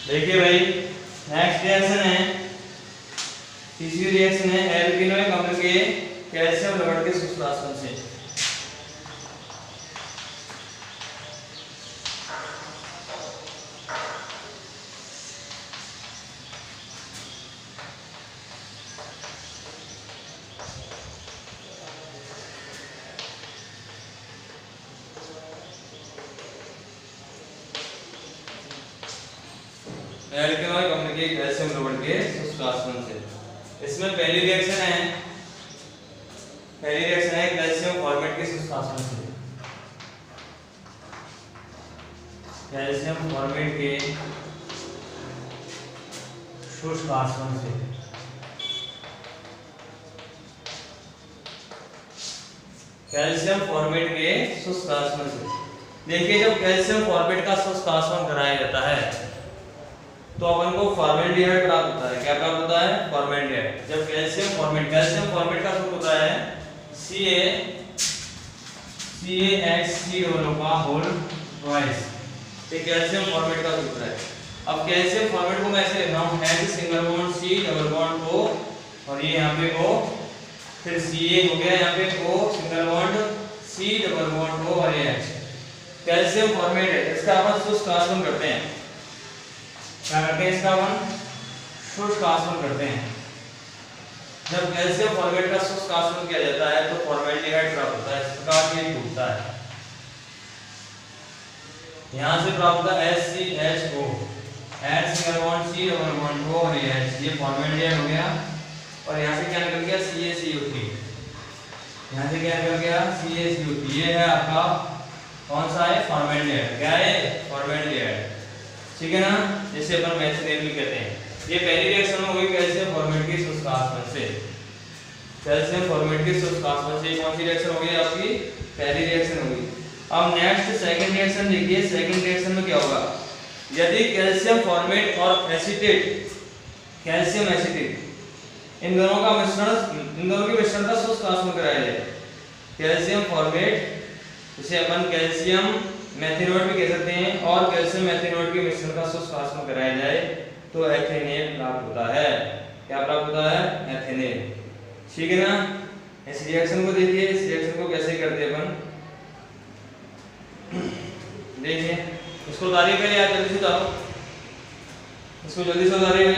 देखिए भाई, next reaction है, तीसरी रिएक्शन है एल्केनोइक अम्ल के कैल्शियम लवण के शुष्क राशन से। एल्केनोइक अम्ल के कैल्शियम लवण के शुष्क राशन से। इसमें पहली रिएक्शन है कैल्शियम फॉर्मेट के शुष्क राशन से। कैल्शियम फॉर्मेट के शुष्क राशन से। कैल्शियम फॉर्मेट के शुष्क राशन से। देखिए, जब कैल्शियम फॉर्मेट का शुष्क राशन कराया जाता है तो अपन को फॉर्मेल्डिहाइड प्राप्त होता है। क्या प्राप्त होता है? फॉर्मेल्डिहाइड। जब कैल्शियम फॉर्मेट का सूत्र होता है CaHCO का होल ट्वाइस। ये कैल्शियम फॉर्मेट का सूत्र है। अब कैल्शियम फॉर्मेट को मैं ऐसे लिख रहा हूं, H single bond C double bond O, और ये यहां पे O, फिर Ca हो गया, यहां पे O single bond C double bond O और ये H। कैल्शियम फॉर्मेट है, इसका अपन शुष्क राशन करते हैं। क्या करते हैं? इसका अपन शुष्क राशन करते हैं। जब कैल्शियम फॉर्मेट का शुष्क राशन किया जाता है तो फॉर्मेल्डिहाइड प्राप्त होता है। इस प्रकार से टूटता है। यहां से प्राप्त होता है HCHO, H single bond C double bond O और ये H, ये फॉर्मेल्डिहाइड हो गया। और यहां से क्या निकल गया? CaCO3। यहां से क्या निकल गया? CaCO3। ये है आपका कौन सा है? फॉर्मेल्डिहाइड। क्या है? फॉर्मेल्डिहाइड। ठीक है ना, जिसे अपन मेथिनेल भी कहते हैं। ये पहली रिएक्शन हो गई कैल्शियम फॉर्मेट के शुष्क राशन से। कैल्शियम फॉर्मेट के शुष्क राशन से कौन सी रिएक्शन हो गई? आपकी पहली रिएक्शन हो गई। अब नेक्स्ट सेकंड रिएक्शन देखिए। सेकंड रिएक्शन में क्या होगा? यदि कैल्शियम फॉर्मेट और एसीटेट, कैल्शियम एसीटेट, इन दोनों के मिश्रण का शुष्क राशन कराया जाए। कैल्शियम फॉर्मेट, जिसे अपन कैल्शियम मेथिनोएट भी कह सकते हैं, और कैल्शियम मेथिनोएट के मिश्रण का शुष्क राशन कराया जाए तो एथेनेल प्राप्त होता है। क्या प्राप्त होता है? एथेनेल। ठीक है ना। इस रिएक्शन को देखिए, इस रिएक्शन को कैसे करते हैं अपन, देखिए। इसको उतारिए पहले यार, जल्दी से उतारो इसको, जल्दी से उतारिए भाई।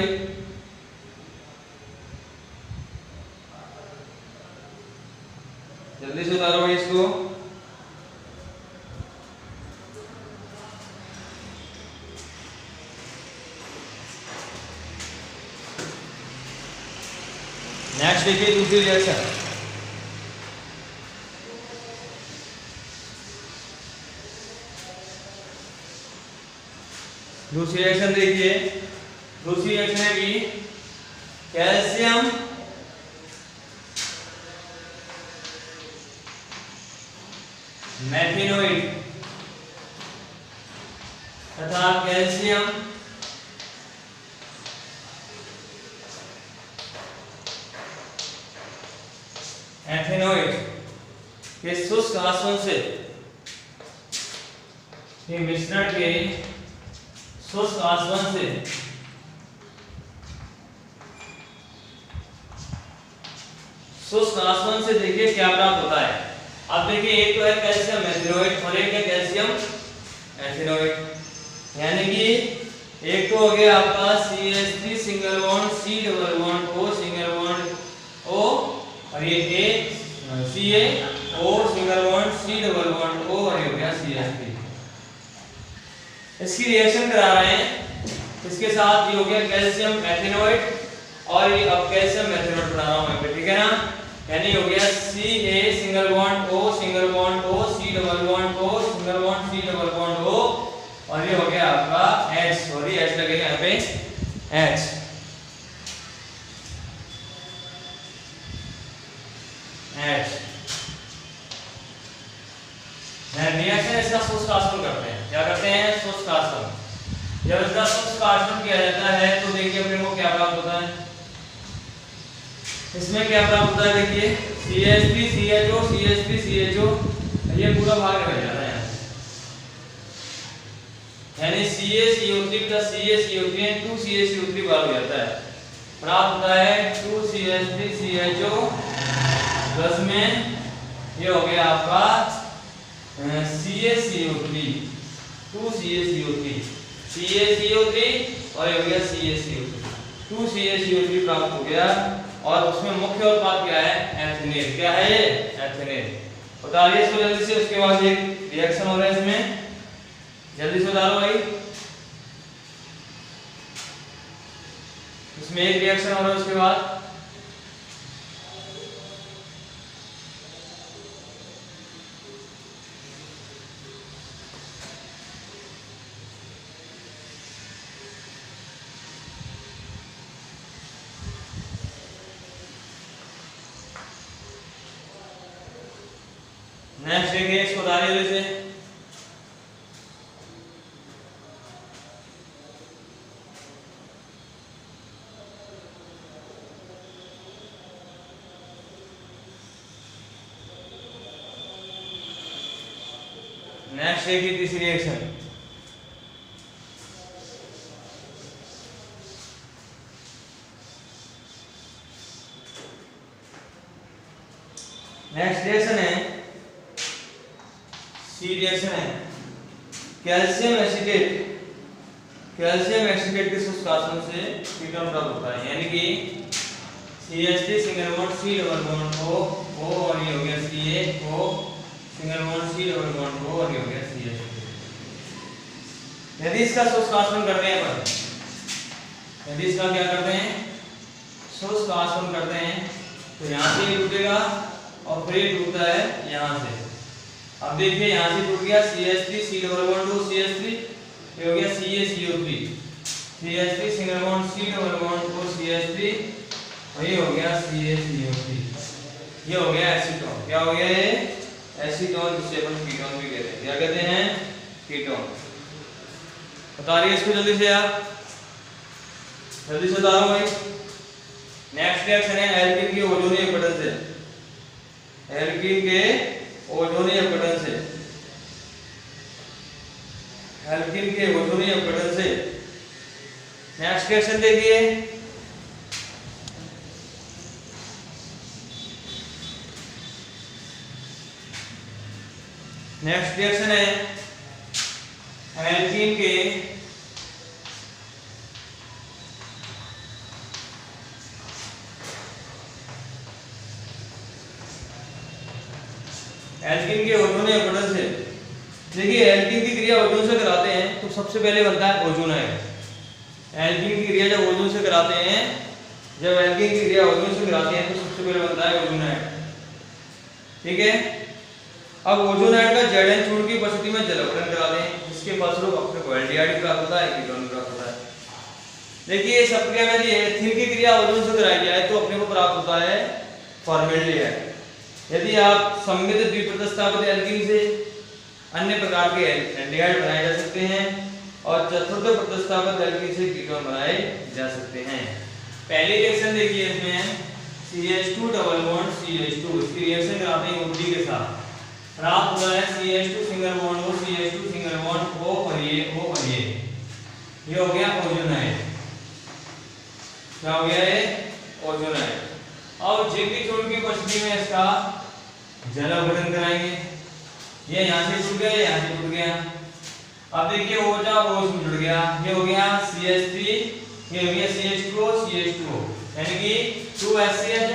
जल्दी से उतारो भाई इसको। नेक्स्ट देखिए दूसरी रिएक्शन। दूसरी रिएक्शन देखिए। दूसरी रिएक्शन है कि कैल्शियम मेथिनोएट तथा कैल्शियम एथेनोएट के शुष्क राशन से, के मिश्रण के शुष्क राशन से देखिए क्या प्राप्त होता है। अब देखिए, एक तो है कैल्शियम मेथिनोएट और एक है कैल्शियम एथेनोएट। यानी कि एक तो हो गया आपका CH3 single bond C double bond O single bond O, और ये CaO single bond C double bond O, और ये हो गया CH3। इसकी रिएक्शन करा रहे हैं इसके साथ। ये हो गया कैल्शियम एथेनोएट, और ये अब कैल्शियम मेथिनोएट बना रहा हूं मैं, ठीक है ना। यानी हो गया Ca single bond O single bond O C double bond O single bond C double bond O, और ये हो गया आपका H, सॉरी H लगेगा यहाँ पे, H। रिएक्शन इसका शुष्क राशन करते हैं। क्या करते हैं? शुष्क राशन। जब इसका शुष्क राशन किया जाता है तो देखिए अपने को क्या प्राप्त होता है। इसमें क्या प्राप्त होता है? देखिए CH3 CHO CH3 CHO, ये पूरा भाग निकल जाता है। यानी CaCO3 plus CaCO3 and 2CaCO3 बार हो जाता है, प्राप्त होता है 2CH3CHO प्लस में ये हो गया आपका CaCO3 2CaCO3 और ये हो गया CaCO3 2CaCO3 प्राप्त हो गया। और उसमें मुख्य उत्पाद क्या है? एथेनेल। क्या है ये? एथेनेल। उतारिए इसको जल्दी से, उसके बाद एक रिएक्शन हो रहा है इसमें, जल्दी से उतारो भाई। इसमें एक रिएक्शन हो रहा है, उसके बाद नेक्स्ट देखेंगे, इसको उतारिए जल्दी से। नेक्स्ट देखिए तीसरी रिएक्शन। नेक्स्ट रिएक्शन है सी रिएक्शन है कैल्शियम एसीटेट के शुष्कासन से कीटोन प्राप्त होता है, यानी कि CH3 single bond C double bond O और ये हो गया Ca O single bond C double bond O और ये हो गया CH3। यदि इसका शुष्कासन करते हैं यदि इसका क्या करते हैं? शुष्कासन करते हैं तो यहाँ से ये टूटेगा और फिर ये टूटता है यहाँ से। अब देखिए यहाँ से टूट गया CH3 C double bond O CH3, ये हो गया CaCO3 CH3 single bond C double bond O CH3 और ये हो गया CaCO3, ये हो गया एसीटोन। क्या हो गया ये? एसीटोन, जिसे अपन कीटोन भी कहते हैं। क्या कहते हैं? कीटोन। उतारिए इसको जल्दी से यार, जल्दी से उतारो भाई। नेक्स्ट रिएक्शन है एल्कीन के ओजोनीय अपघटन से। एल्कीन के ओजोनीय अपघटन से, एल्कीन के ओजोनीय अपघटन से। नेक्स्ट रिएक्शन देखिए, नेक्स्ट रिएक्शन है एल्कीन के ओजोनीय अपघटन से। देखिए एल्कीन की क्रिया ओजोन से कराते हैं तो सबसे पहले बनता है ओजोनाइड। एल्कीन की क्रिया जब ओजोन से कराते हैं तो सबसे पहले बनता है ओजोनाइड। ठीक है, अब ओजोनाइड का Zn चूर्ण की उपस्थिति में जल अपघटन कराते हैं, जिसके फलस्वरूप अपने को एल्डिहाइड प्राप्त होता है, कीटोन प्राप्त होता है। देखिए इस प्रक्रिया में यदि एथिलीन की क्रिया ओजोन से कराई जाए तो अपने को प्राप्त होता है फॉर्मेल्डिहाइड। यदि आप सममित द्विप्रतिस्थापित एल्कीन से अन्य प्रकार के एल्डिहाइड बनाए जा सकते हैं और चतुर्थ प्रतिस्थापित एल्कीन से कीटोन बनाए जा सकते हैं। पहली रिएक्शन देखिए, इसमें CH2 डबल बॉन्ड CH2, इसकी रिएक्शन कराते हैं OD के साथ, प्राप्त होता है CH2 single bond O CH2 single bond O और ये हो गया ओजोनाइड। क्या हो गया ये? ओजोनाइड। अब जिंक की चूर्ण की उपस्थिति में इसका जल अपघटन कराएंगे। ये यहाँ से टूट गया, यहाँ से टूट गया। अब देखिए ओजा O इसमें जुड़ गया, ये हो गया CH3, ये हो गया CH2O यानी कि 2HCH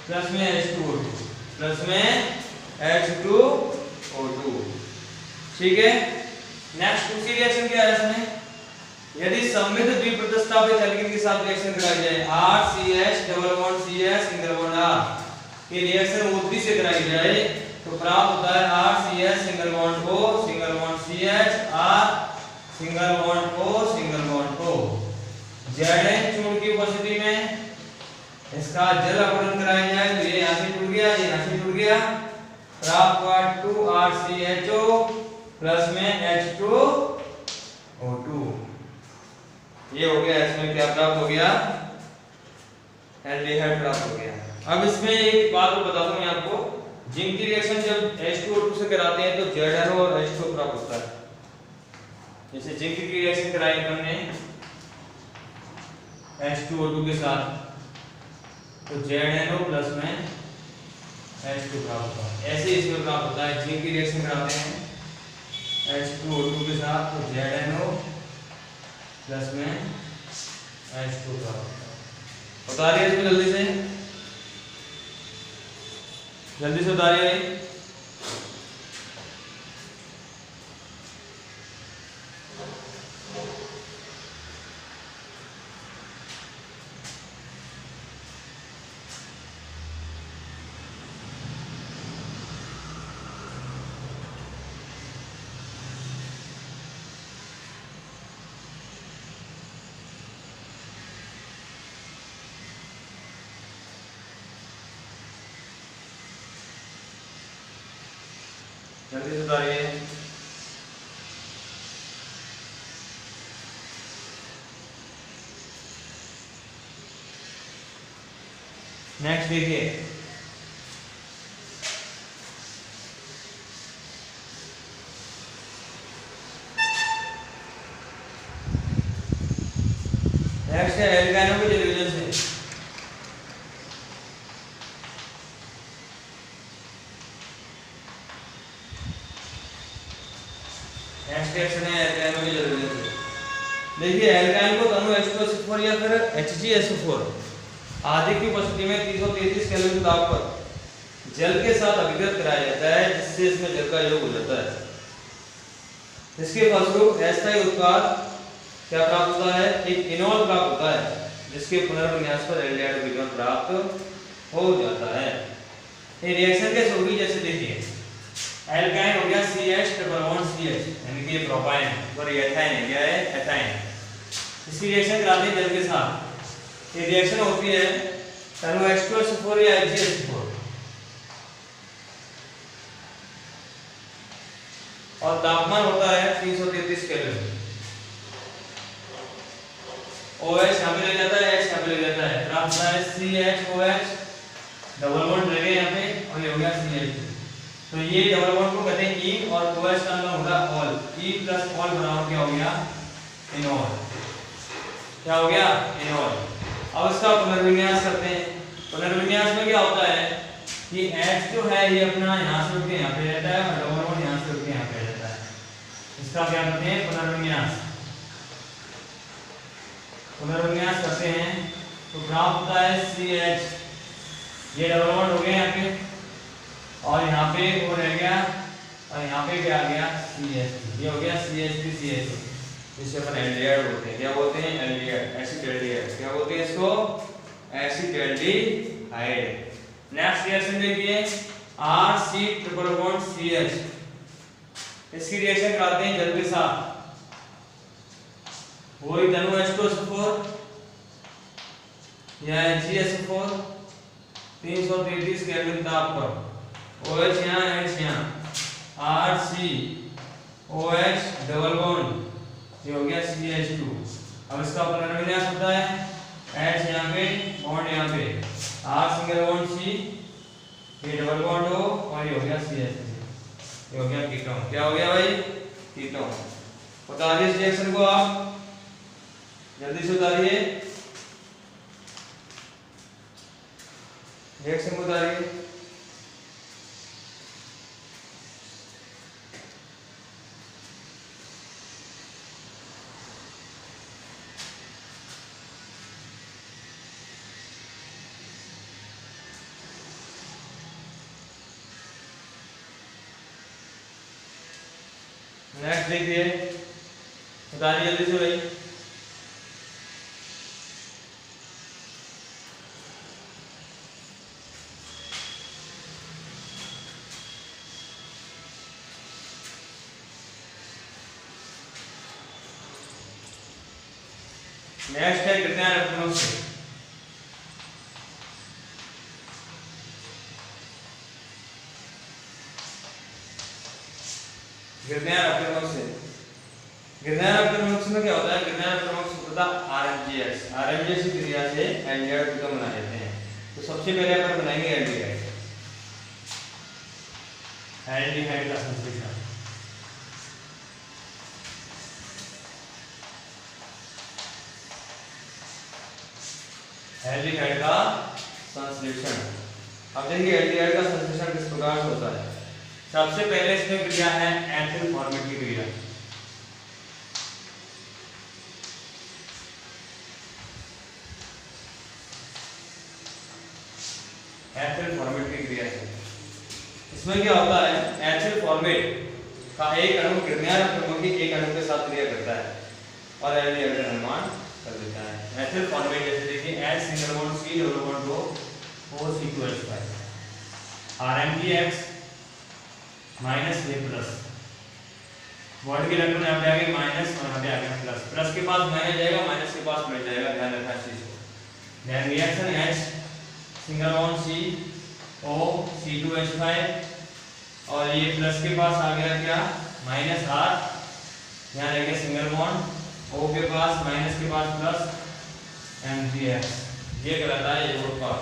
प्लस में H2O2 प्लस में H2O2। ठीक है, नेक्स्ट दूसरी रिएक्शन क्या है इसमें? यदि सममित द्विप्रतिस्थापित एल्कीन के साथ रिएक्शन कराई जाए RCH double bond CH single bond R की रिएक्शन O3 से कराई जाए तो प्राप्त होता है RCH single bond O single bond CH R single bond O single bond O। Zn चूर्ण की उपस्थिति में इसका जल अपघटन कराया जाए तो ये यहाँ से टूट गया, ये यहाँ से टूट गया, प्राप्त हुआ 2RCHO प्लस में H2O2। ये हो गया, इसमें क्या प्राप्त हो गया? एल्डिहाइड प्राप्त हो गया। अब इसमें एक बात को बता दूं मैं आपको, जिंक की रिएक्शन जब H2O2 से कराते हैं तो Zn और H2O प्राप्त होता है। जैसे जिंक की रिएक्शन कराई हमने H2O2 के साथ, तो ZNO प्लस में H2 प्राप्त होता है। ऐसे इसमें प्राप्त होता है, जिंक की रिएक्शन कराते हैं H2O2 के साथ, तो ZNO प्लस में H2 प्राप्त होता है। उतारिए इसको जल्दी से उतारिए। जल्दी से उतारिए। नेक्स्ट देखिए, नेक्स्ट है एल्काइनों के डिवीजन से। नेक्स्ट रिएक्शन है एल्काइनों के डिवीजन से। देखिए एल्काइन को तनु H2SO4 या फिर HgSO4 आदि की उपस्थिति में 333 केल्विन ताप पर जल के साथ अभिकृत कराया जाता है, जिससे इसमें जल का योग हो जाता है। इसके फलस्वरूप अस्थायी उत्पाद क्या प्राप्त होता है? एक इनॉल प्राप्त होता है, जिसके पुनर्विन्यास पर एल्डिहाइड विलयन प्राप्त हो जाता है। ये रिएक्शन कैसे होगी? जैसे देखिए एल्काइन हो गया CH ट्रिपल बॉन्ड CH, यानी कि प्रोपाइन, और एथाइन है, क्या है? एथाइन। इसकी रिएक्शन कराते हैं जल के साथ। ये रिएक्शन होती है तनु H2SO4 या HgSO4, और तापमान होता है 333 केल्विन। OH यहाँ पे ले जाता है, H यहाँ पे ले जाता है, प्राप्त होता है CHOH, डबल बॉन्ड रह गए यहाँ पे, और ये हो गया CH। तो ये डबल बॉन्ड को कहते हैं ई, और OH का नाम होगा ऑल। E प्लस ऑल बराबर क्या हो गया? इनॉल। क्या हो गया? इनॉल। अब इसका पुनर्विन्यास करते हैं। पुनर्विन्यास में क्या होता है कि H जो है ये अपना यहाँ से उठ के यहाँ पे रहता है, और डबल बॉन्ड यहाँ से उठ के यहाँ पे रहता है। इसका क्या करते हैं? पुनर्विन्यास। पुनर्विन्यास करते हैं तो प्राप्त होता है CH, ये डबल बॉन्ड हो गया यहाँ पे, और यहाँ पे वो रह गया, और यहाँ पे क्या आ गया? CH, ये हो गया CH3CH, जिसे अपन एल्डिहाइड बोलते हैं। क्या बोलते हैं? Aldehyde, acetaldehyde. क्या बोलते हैं इसको? एसिटाल्डिहाइड। नेक्स्ट रिएक्शन देखिए RC ट्रिपल बॉन्ड CH, इसकी रिएक्शन कराते हैं जल के साथ। वही तनु H2SO4 या HgSO4, 333 केल्विन ताप पर, OH यहाँ, H यहाँ, RC OH डबल बॉन्ड, ये हो गया CH2। अब इसका पुनर्विन्यास होता है, H यहाँ पे, बॉन्ड यहाँ पे, R सिंगल बॉन्ड C, ये डबल बॉन्ड हो, और ये हो गया CH3, ये हो गया कीटोन। क्या हो गया भाई? कीटोन। उतारिए इस रिएक्शन को, आप जल्दी से उतारिए रिएक्शन को, उतारिए। नेक्स्ट देखिए, उतारिए जल्दी से भाई। नेक्स्ट है कितना रखना से। गिरनार अप्रमोक्ष में क्या होता है? गिरनार अप्रमोक्ष होता है RMGS की क्रिया से एल्डिहाइड कीटोन बना देते हैं। तो सबसे पहले अपन बनाएंगे एल्डिहाइड का संश्लेषण। एल्डिहाइड का संश्लेषण। अब देखिए एल्डिहाइड का संश्लेषण किस प्रकार से होता है। सबसे पहले इसमें क्रिया है एथिल फॉर्मेट की क्रिया। एथिल फॉर्मेट की क्रिया है। इसमें क्या होता है, एथिल फॉर्मेट का एक अणु क्रिया अणु की एक अणु के साथ क्रिया करता है और एल्डिहाइड का निर्माण कर देता है। एथिल फॉर्मेट जैसे देखिए H single bond C double bond O C2H5 RMgX minus A plus, bond के इलेक्ट्रॉन यहाँ पे आ गए माइनस और यहाँ पे आ गए प्लस। प्लस के पास माइनस जाएगा, माइनस के पास मिल जाएगा, ध्यान रखना इस चीज को। Then reaction H single bond C O C2H5 और ये प्लस के पास आ गया क्या माइनस R, यहाँ रह गया सिंगल बॉन्ड O के पास माइनस के पास प्लस MgX, ये कहलाता है ये उत्पाद।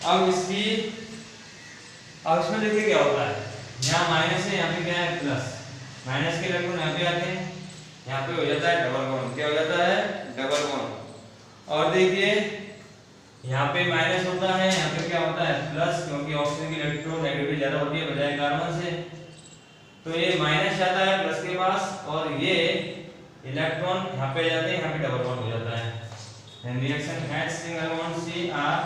अब इसमें देखिए क्या होता है, यहाँ माइनस है, यहाँ पे क्या है प्लस, माइनस के इलेक्ट्रॉन यहाँ पे आते हैं, यहाँ पे हो जाता है डबल बॉन्ड। क्या हो जाता है डबल बॉन्ड। और देखिए यहाँ पे माइनस होता है, यहाँ पे क्या होता है प्लस, क्योंकि ऑक्सीजन की इलेक्ट्रोनेगेटिविटी ज्यादा होती है बजाय कार्बन से, तो ये माइनस जाता है प्लस के पास और ये इलेक्ट्रॉन यहाँ पे जाते हैं, यहाँ पे डबल बॉन्ड हो जाता है। Reaction H single bond C R,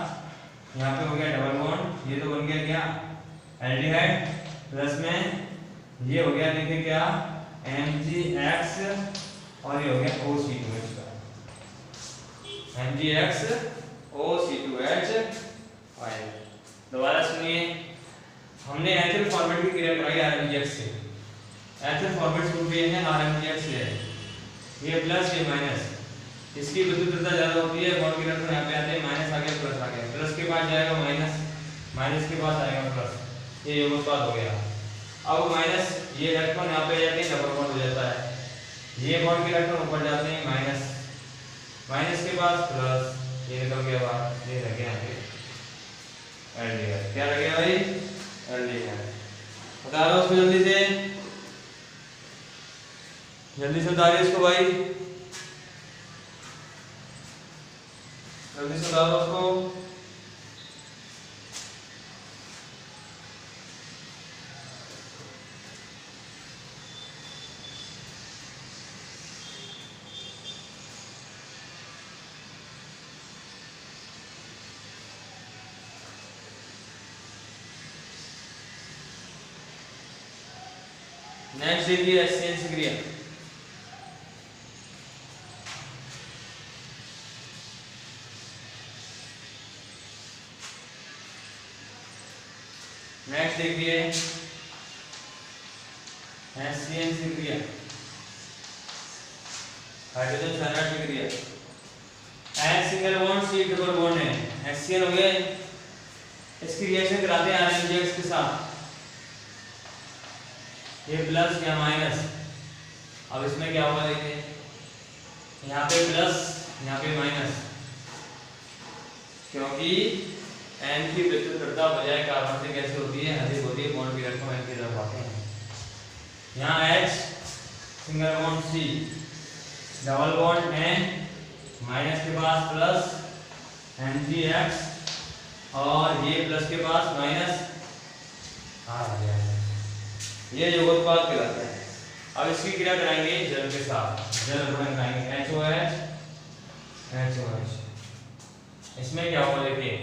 यहाँ पे हो गया डबल बॉन्ड, ये तो बन गया क्या एल्डिहाइड, प्लस में ये हो गया देखिए क्या MgX और ये हो गया OC2H का MgX OC2H। दोबारा सुनिए, हमने एथिल फॉर्मेट की क्रिया कराई RMgX से। एथिल फॉर्मेट शुरू किए हैं RMgX से, ये प्लस ये माइनस, इसकी विद्युतता ज्यादा होती है, बॉन्ड के इलेक्ट्रॉन यहाँ पे आते हैं, माइनस आ गया प्लस आ गया, प्लस के पास जाएगा माइनस, माइनस के पास आएगा प्लस, ये योगोत्पाद हो गया। अब माइनस ये इलेक्ट्रॉन यहाँ पे जाके डबल बॉन्ड हो जाता है, ये बॉन्ड के इलेक्ट्रॉन ऊपर जाते हैं माइनस, माइनस के पास प्लस, ये निकल गया बाहर, ये रह गया यहाँ पे एल्डिहाइड। क्या रह गया भाई एल्डिहाइड। बता दो उसको जल्दी से, जल्दी से बता दो इसको भाई, जल्दी से बता दो उसको। नेक्स्ट देखिए HCl क्रिया। नेक्स्ट देखिए HCl क्रिया, हाइड्रोजन साइनाइड की क्रिया। H single bond C double bond है, HCl हो गया, इसकी रिएक्शन कराते हैं RMgX के साथ, ये प्लस या माइनस। अब इसमें क्या होगा देखिए, यहाँ पे प्लस यहाँ पे माइनस, क्योंकि N की विद्युतता बजाय कार्बन से कैसे होती है अधिक होती है, बॉन्ड के इलेक्ट्रॉन N की तरफ आते हैं। यहाँ H single bond C double bond N, minus के पास प्लस MgX और ये प्लस के पास माइनस आ गया है, ये योगोत्पाद कहलाता है। अब इसकी क्रिया कराएंगे जल के साथ, जल अपरण कराएंगे HOH। इसमें क्या होगा देखिए,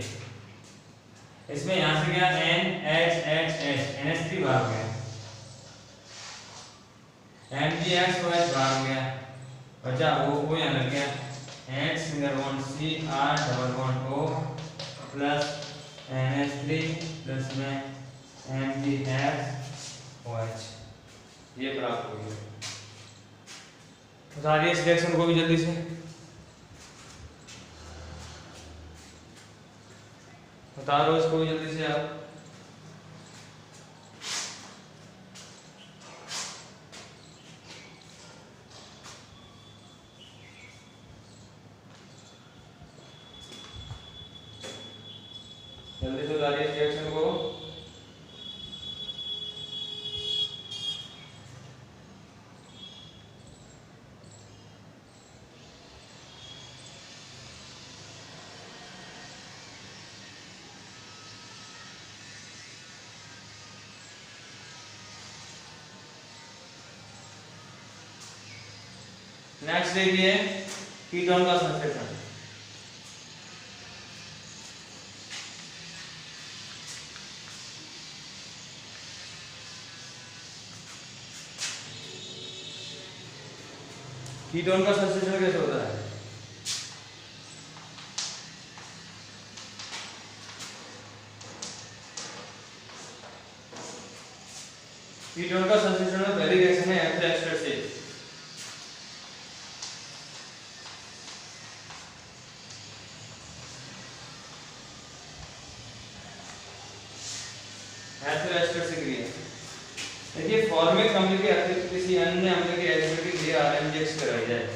इसमें यहां से क्या NHHH NH3 बाहर हो गया, MgX बाहर हो गया, बचा वो यहां लग गया H single bond C R double bond O plus NH3 plus में MgX OH, ये प्राप्त हो गया। बता दिए इस रिएक्शन को भी जल्दी से, बता दो इसको भी जल्दी से आप। जल्दी से बता दिए इस रिएक्शन को। नेक्स्ट देखिए कीटोन का संश्लेषण। कीटोन का संश्लेषण कैसे होता है? कीटोन का संश्लेषण में पहली रिएक्शन है एल्फा एस्टर से। एल्फा एस्टर से क्रिया। देखिए फॉर्मिक अम्ल के अतिरिक्त किसी अन्य अम्ल के एसिड की क्रिया आरएमजीएक्स कराई जाए,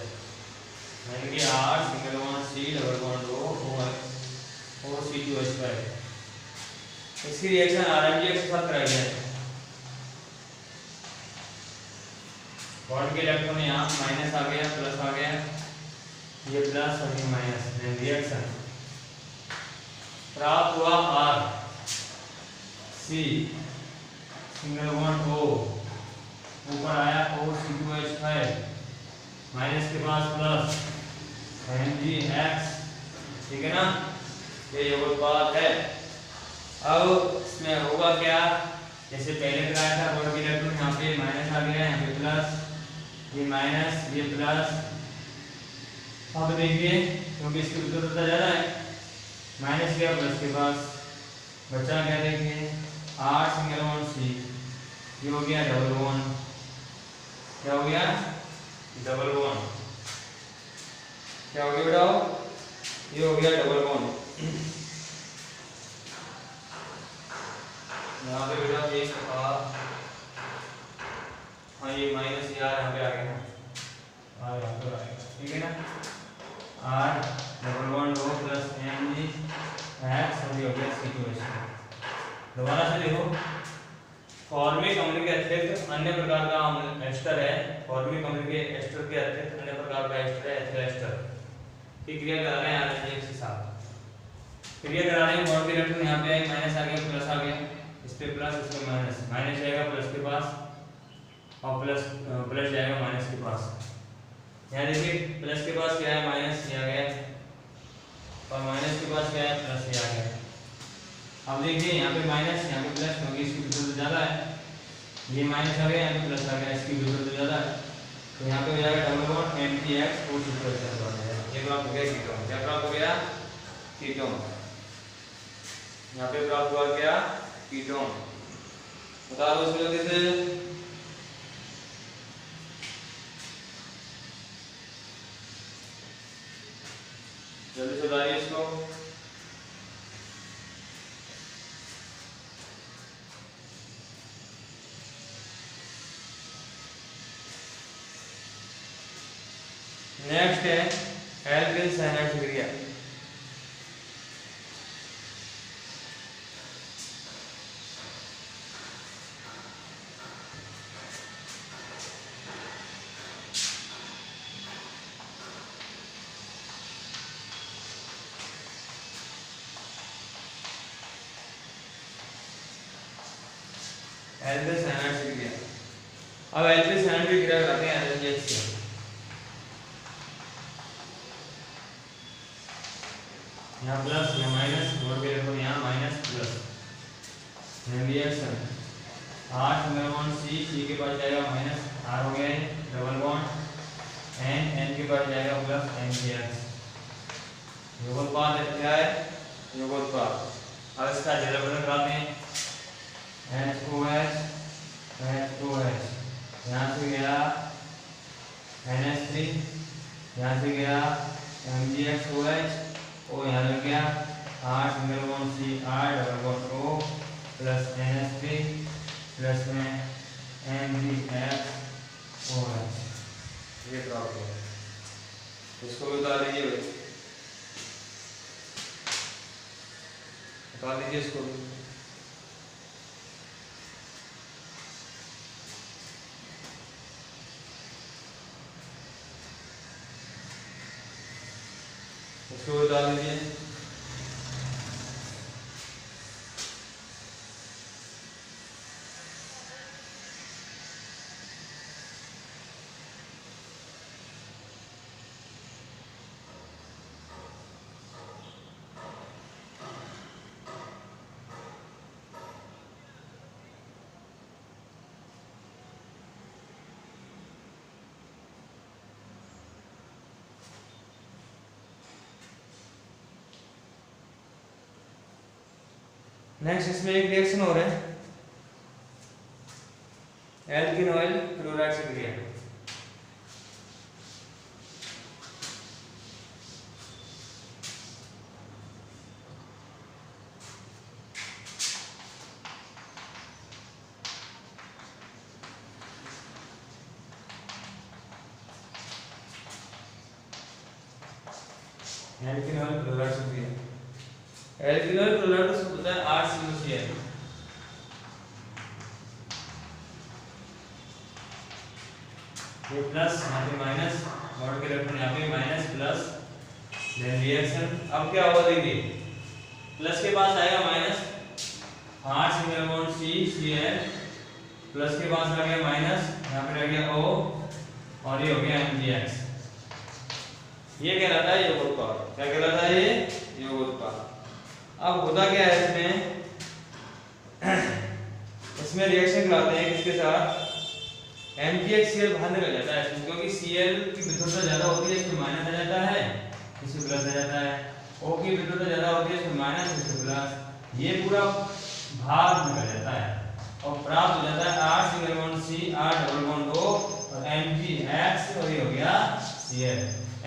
यानी कि R single bond C double bond O C2H5, इसकी रिएक्शन आरएमजीएक्स के साथ कराई जाए। बॉन्ड के इलेक्ट्रॉन यहाँ माइनस आ गया, प्लस आ गया, ये प्लस और ये माइनस, रिएक्शन प्राप्त हुआ R C single bond O, ऊपर आया O C2H5, माइनस के पास प्लस MgX, ठीक है ना, ये योगोत्पाद है। अब इसमें होगा क्या, जैसे पहले कराया था बॉन्ड के इलेक्ट्रॉन यहाँ पे माइनस आ गया, यहाँ पे प्लस, ये माइनस ये प्लस। अब देखिए क्योंकि इसकी विद्युतता ज्यादा है, माइनस गया प्लस के पास बचा क्या, देखिए R सिंगल बॉन्ड C, ये हो गया डबल बॉन्ड, क्या हो गया डबल बॉन्ड, क्या हो गया बेटा, ये हो गया डबल बॉन्ड। यहाँ पे बेटा एक हाँ ये माइनस यार यहाँ पे आ गया, यहाँ पर आएगा, ठीक है ना, R double bond O plus MgX और ये हो गया C2H5। दोबारा से देखो, फॉर्मिक अम्ल के अतिरिक्त अन्य प्रकार का अम्ल एस्टर है, फॉर्मिक अम्ल के एस्टर के अतिरिक्त अन्य प्रकार का एस्टर है एथिल एस्टर की क्रिया करा रहे हैं आरएनएच के साथ। क्रिया करा रहे हैं, बॉन्ड के इलेक्ट्रॉन यहाँ पे आए, माइनस आ गया प्लस आ गया, इस पे प्लस इस पे माइनस, माइनस जाएगा प्लस के पास और प्लस जाएगा माइनस के पास। यहाँ देखिए प्लस के पास क्या है माइनस ये आ गया और माइनस के पास क्या है प्लस ये आ गया। अब देखिए यहाँ पे माइनस यहाँ पे प्लस, क्योंकि इसकी विद्युत ज्यादा है, ये माइनस आ गया यहाँ पे प्लस आ गया, इसकी विद्युत ज्यादा है, तो यहाँ पे हो जाएगा डबल बॉन्ड MgX और C2H5 बन जाएगा। ये प्राप्त हो गया कीटोन, क्या प्राप्त हो गया कीटोन, यहाँ पे प्राप्त हुआ क्या कीटोन। बता दो इसमें जल्दी से, जल्दी से बताइए इसको। नेक्स्ट है एल्किल साइनाइड क्रिया। एल्किल साइनाइड क्रिया, अब एल्किल साइनाइड की क्रिया कराते हैं एल्केन से। यहाँ प्लस यहाँ माइनस और फिर देखो यहाँ minus plus, reaction R single bond C के पास जाएगा माइनस, R हो गया डबल बॉन्ड N के पास जाएगा प्लस MgX, योगोत्पाद क्या है योगोत्पाद। अब इसका जलवर्धन कराते हैं, HOH यहाँ से गया NH3, यहाँ से गया MgXOH और यहाँ लग गया R single bond C R double bond O plus NH3 plus में MgXOH, ये प्राप्त हुआ। इसको भी बता दीजिए भाई, बता दीजिए इसको भी। इसको बता दीजिए। नेक्स्ट इसमें एक रिएक्शन हो रहा है एल्किन ऑयल क्लोराइड से क्रिया। एल्किन ऑयल क्लोराइड से क्रिया। एल्किन ऑयल क्लोराइड से होता है RCOCl। ये प्लस यहाँ पे माइनस, नोट के रखना यहाँ पे माइनस प्लस, देन रिएक्शन। अब क्या होगा देखिए, प्लस के पास आएगा minus, R single bond CCl, plus के पास आ गया माइनस, यहाँ पे रह गया O और ये हो गया MgX। ये कहलाता है योगोत्पाद। क्या कहलाता है ये? योगोत्पाद। अब होता क्या है इसमें, इसमें रिएक्शन कराते हैं किसके साथ, MgXCl बाहर निकल जाता है इसमें, क्योंकि Cl की विद्युतता ज्यादा होती है, इसमें माइनस आ जाता है, इसमें प्लस आ जाता है। O की विद्युतता ज्यादा होती है, इसमें माइनस, इसमें प्लस। ये पूरा भाग निकल जाता है और प्राप्त हो जाता है R single bond C, R double bond O और MgX, और ये हो गया Cl।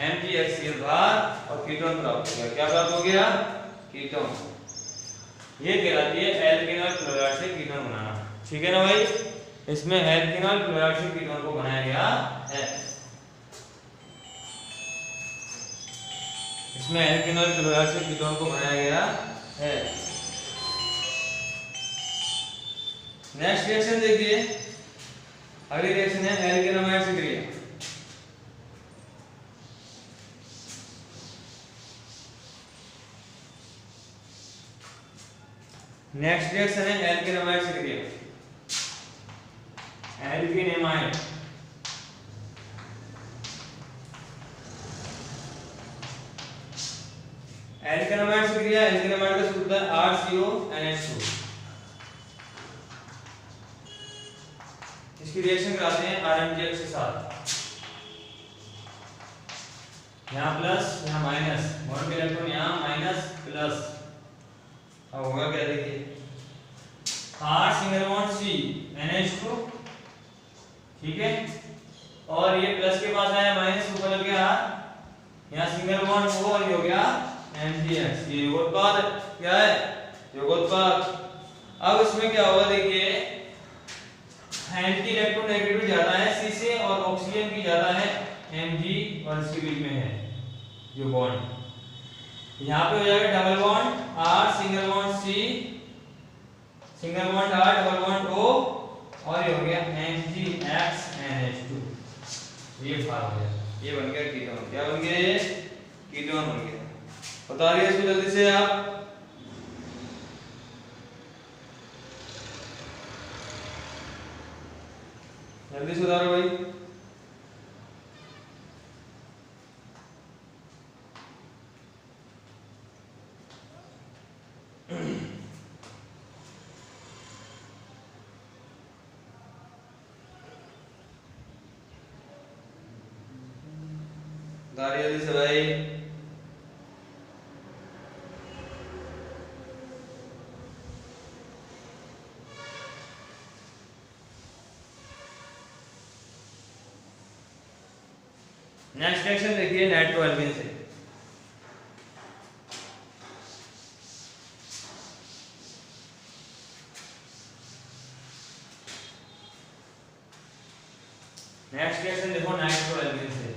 MgXCl बाहर और कीटोन प्राप्त हो गया। क्या प्राप्त हो गया? कीटोन। ये कहलाती है एल्किनॉल क्लोराइड से कीटोन बनाना। ठीक है ना भाई? इसमें एल्किनॉल क्लोराइड से कीटोन को बनाया गया है। इसमें एल्किनॉल क्लोराइड से कीटोन को बनाया गया है। नेक्स्ट रिएक्शन देखिए, अगली रिएक्शन है एल्केनोमाइड से क्रिया। नेक्स्ट रिएक्शन है एल्केनोमाइड से क्रिया। एल्केनेमाइड, एल्केनोमाइड से क्रिया। एल्केनोमाइड का सूत्र है RCONH2। इसकी रिएक्शन कराते हैं RMgX के साथ। यहाँ प्लस, यहाँ माइनस, बॉन्ड के इलेक्ट्रॉन यहाँ माइनस प्लस। अब होगा क्या देखिए, R single bond C NH2, ठीक है, और ये प्लस के पास आया माइनस, ऊपर लग गया R, यहाँ सिंगल बॉन्ड O और ये हो गया MgX। ये योगोत्पाद क्या है? योगोत्पाद। अब इसमें क्या होगा देखिए, एंटी इलेक्ट्रोनेगेटिविटी ज्यादा है C से और ऑक्सीजन की ज्यादा है Mg, और इसके बीच में है जो बॉन्ड। यहाँ पे हो जाएगा double bond R single bond C, single bond R double bond O, और ये हो गया MgX NH2। ये फार्म हो गया, ये बन गया कीटोन। क्या बन गया? ये कीटोन बन गया। बता रही है इसको जल्दी से आप। जल्दी से उतारो भाई। उतारिए जल्दी से भाई। नेक्स्ट रिएक्शन देखिए नाइट्रोएल्किन से। नेक्स्ट रिएक्शन देखो नाइट्रोएल्किन से।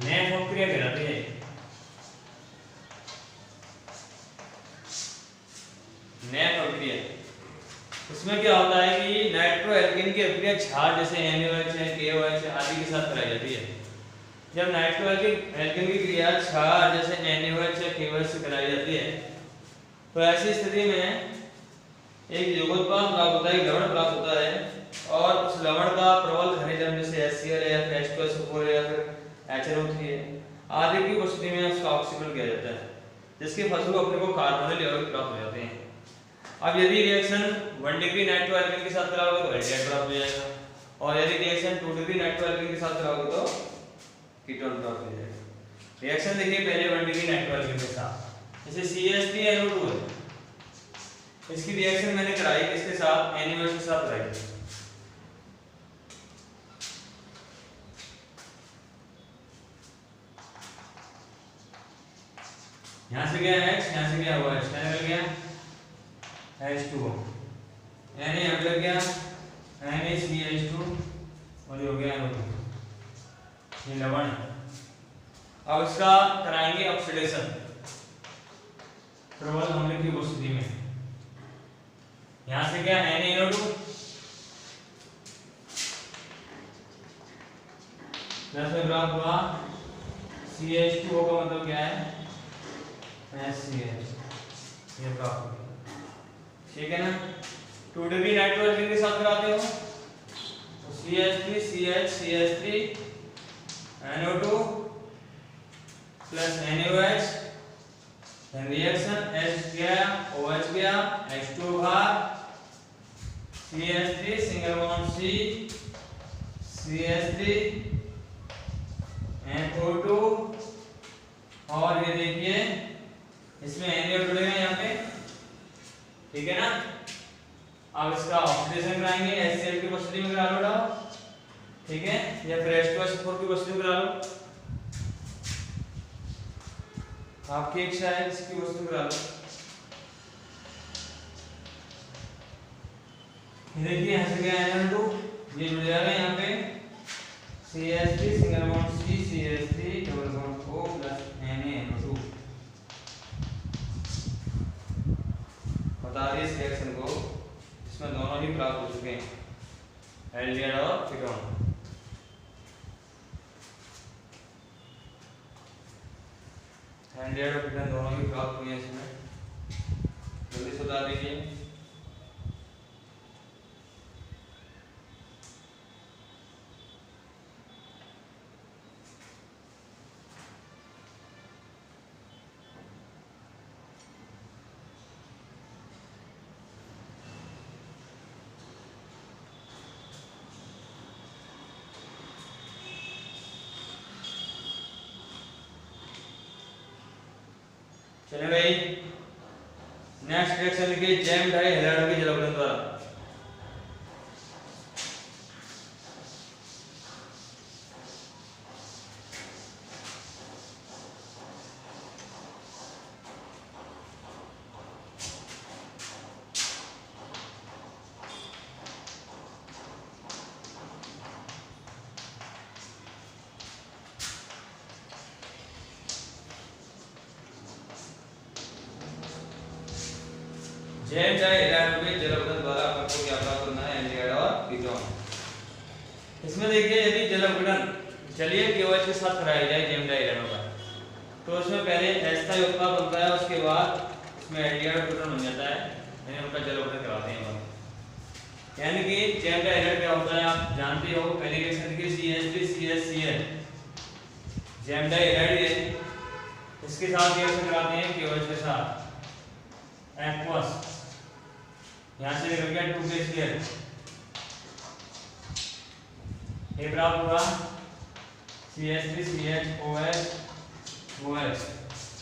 नेट प्रक्रिया कहलाती है। नेट प्रक्रिया, इसमें क्या होता है कि नाइट्रोएल्किन की अभिक्रिया क्षार जैसे NaOH है, KOH आदि के साथ कराई जाती है। जब नाइट्रोएल्किन की क्रिया क्षार जैसे NaOH या KOH से कराई जाती है, तो ऐसी स्थिति में एक योगोत्पाद प्राप्त होता है, लवण प्राप्त होता है, और उस लवण का प्रबल खनिज जैसे HCl है या फिर H2SO4 है या फिर HNO3 है आदि की उपस्थिति में उसका ऑक्सीकरण किया जाता है, जिसके फलस्वरूप अपने को कार्बोनिल यौगिक प्राप्त हो जाते हैं। अब यदि रिएक्शन 1 डिग्री नाइट्रोएल्किन के साथ कराओगे तो एल्डिहाइड प्राप्त हो जाएगा, और यदि रिएक्शन 2 डिग्री नाइट्रोएल्किन के साथ कराओगे तो कीटोन प्राप्त हो जाएगा। रिएक्शन देखिए पहले 1 डिग्री नेटवर्क के साथ, जैसे CH3NO2 है, इसकी रिएक्शन मैंने कराई किसके साथ, NaOH के साथ कराई। यहाँ से गया H, यहाँ से गया OH, क्या निकल गया H2O, Na यहाँ पे लग गया NaCH2 और ये हो गया NO2, ये लवण है। अब इसका कराएंगे ऑक्सीडेशन प्रबल अम्ल की उपस्थिति में। यहाँ से गया NaNO2 प्लस में प्राप्त हुआ CH2O का मतलब क्या है HCl, ये प्राप्त हो गया, ठीक है ना। 2 डिग्री नाइट्रोजन के साथ कराते हो तो CH3 CH CH3 NO2 plus NaOH, then reaction H गया OH गया H2 बाहर, CH3 single bond C CH3 NO2 और ये देखिए इसमें Na जुड़ेगा यहाँ पे, ठीक है ना। अब इसका ऑक्सीडेशन कराएंगे HCl की उपस्थिति में करा लो डाउ, ठीक है, या फिर H2SO4 की उपस्थिति में करा लो, आपकी इच्छा है इसकी उपस्थिति में करा लो। देखिए यहाँ से गया NO2, ये जुड़ जाएगा यहाँ पे CH3 single bond C CH3 double bond O plus NaNO2। बता दिए इस रिएक्शन को जिसमें दोनों ही प्राप्त हो चुके हैं, एल्डिहाइड और कीटोन। एल्डिहाइड और कीटोन दोनों ही प्राप्त हुए हैं इसमें, जल्दी से बता दीजिए। चलिए भाई नेक्स्ट रिएक्शन लिखिए जैम डाई हैलाइड के जलावतन द्वारा। जैम डाई हैलाइड के जलावतन द्वारा आपको क्या प्राप्त करना है, एल्डिहाइड और कीटोन। इसमें देखिए यदि जलावतन चलिए KOH के साथ कराया जाए जैम डाई हैलाइड का, तो उसमें पहले H का उत्पाद बनता है, उसके बाद इसमें एल्डिहाइड और कीटोन बन जाता है, यानी उनका जलावतन कराते हैं। यानी कि जैम डाई हैलाइड क्या होता है आप जानते हो, पहले रिएक्शन देखिए CH3 CHCl, jam die halide है, इसके साथ रिएक्शन कराते हैं KOH के साथ एक्वस, यहाँ से निकल गया 2KCl, ये प्राप्त हुआ CH3 CHOH OH,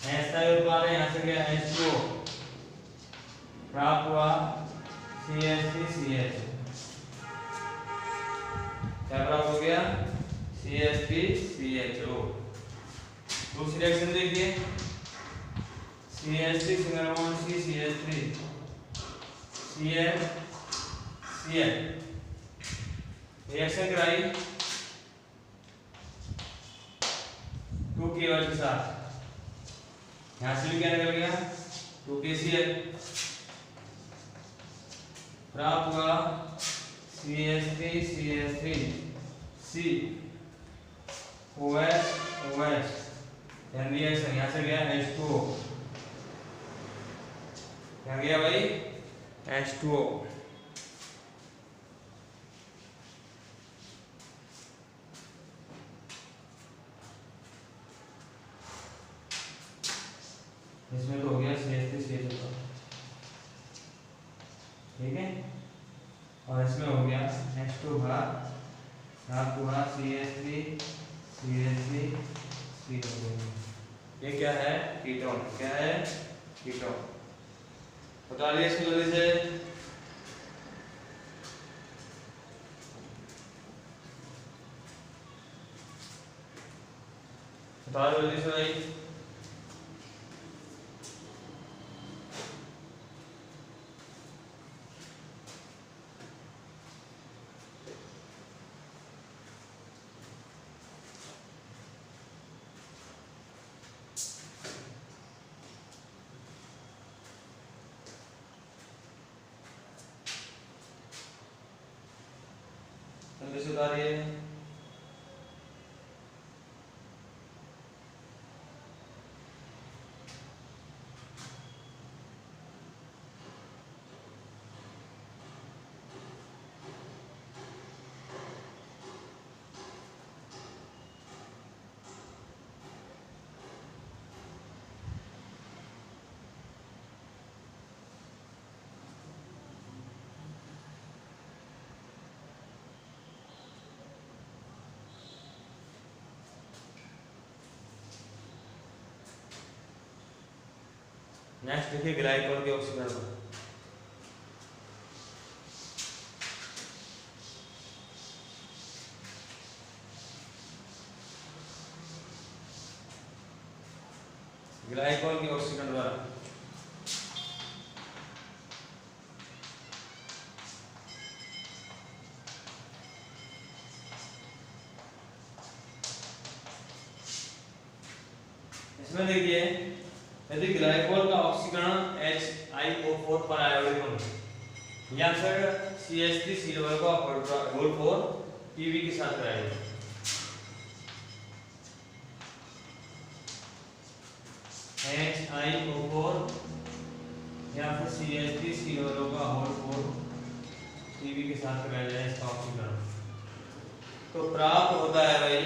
ऐसा ही उत्पाद है, यहाँ से गया H2O, प्राप्त हुआ CH3 CH, क्या प्राप्त हो गया CH3 CHO। दूसरी रिएक्शन देखिए CH3 single bond C CH3 Cl Cl, reaction कराई 2KOH के साथ, यहाँ से भी क्या निकल गया 2KCl, प्राप्त हुआ CH3 CH3 C OH OH, reaction यहाँ से गया H2O, क्या गया भाई H2O। इसमें तो हो गया CH3 CH2, ठीक है, और इसमें हो गया H2 भाग आपको हुआ CH3 CH3 ये क्या है? कीटोन। क्या है? कीटोन। बता दिए इसको जल्दी से। बता दो जल्दी से भाई। जल्दी से उतारिए। नेक्स्ट देखिए ग्लाइकोल के ऑक्सीकरण पर। ग्लाइकोल के ऑक्सीकरण द्वारा इसमें देखिए यदि ग्लाइकोल का ऑक्सीकरण HiO4 पर आयोडिक होने या फिर CH3 का होल 4 PV के साथ कराया जाए। HiO4 या फिर CH3 का होल 4 PV के साथ कराया जाए इसका ऑक्सीकरण, तो प्राप्त होता है भाई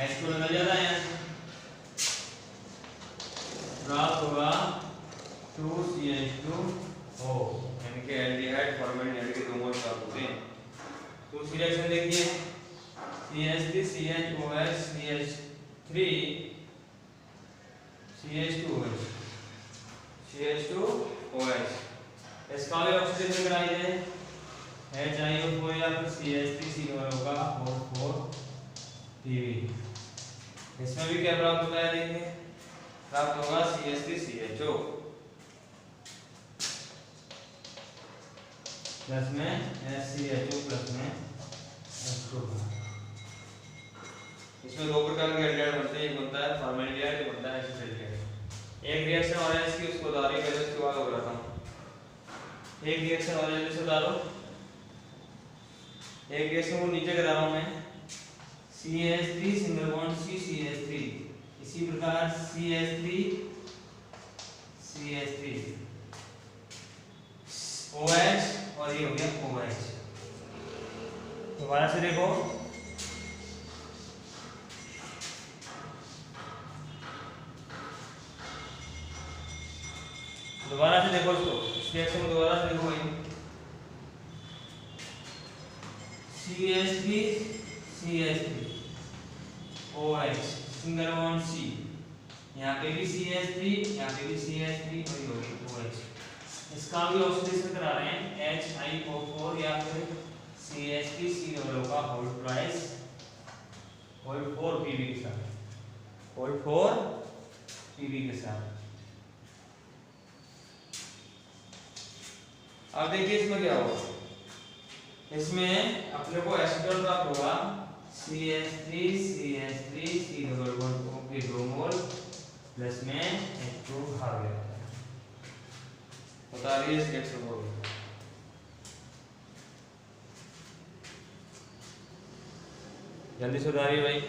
H2 निकल जाता है यहाँ, प्राप्त होगा 2CH2O यानी कि एल्डिहाइड फॉर्मेल्डिहाइड के 2 मोल प्राप्त होते हैं। दूसरी रिएक्शन देखिए CH3CHOH CH3 CH2OH CH2OH इसका भी ऑक्सीडेशन कराइए HiO4 या फिर CH3COO का होल 4 PV। इसमें भी क्या प्राप्त होता है देखिए, प्राप्त होगा CH3CHO प्लस में SCHO प्लस में H2। इसमें 2 प्रकार के एल्डिहाइड बनते हैं, एक बनता है फॉर्मेल्डिहाइड, एक बनता है एसिटाल्डिहाइड। एक रिएक्शन और है इसकी, उसको बता रही है, उसके बाद हो रहा था। एक रिएक्शन और है जैसे बता दो, एक रिएक्शन को नीचे करा रहा हूं मैं CH3 सिंगल बॉन्ड CH3, इसी प्रकार CH3 OH और ये हो गया OH। दोबारा से देखो इसको, इस रिएक्शन को दोबारा से देखो CH3 OH single bond C, यहाँ पे भी CH3, यहाँ पे भी CH3 और ये होगी OH। इसका भी ऑक्सीडेशन करा रहे हैं HiO4 या फिर CH3COO का होल प्राइस होल 4 PV के साथ, होल 4 PV के साथ। अब देखिए इसमें क्या होगा, इसमें अपने को एसीटोन प्राप्त होगा CH3 CH3COO के 2 मोल प्लस में H2 आ गया। बता रही है इस रिएक्शन को, जल्दी से बता रही है भाई।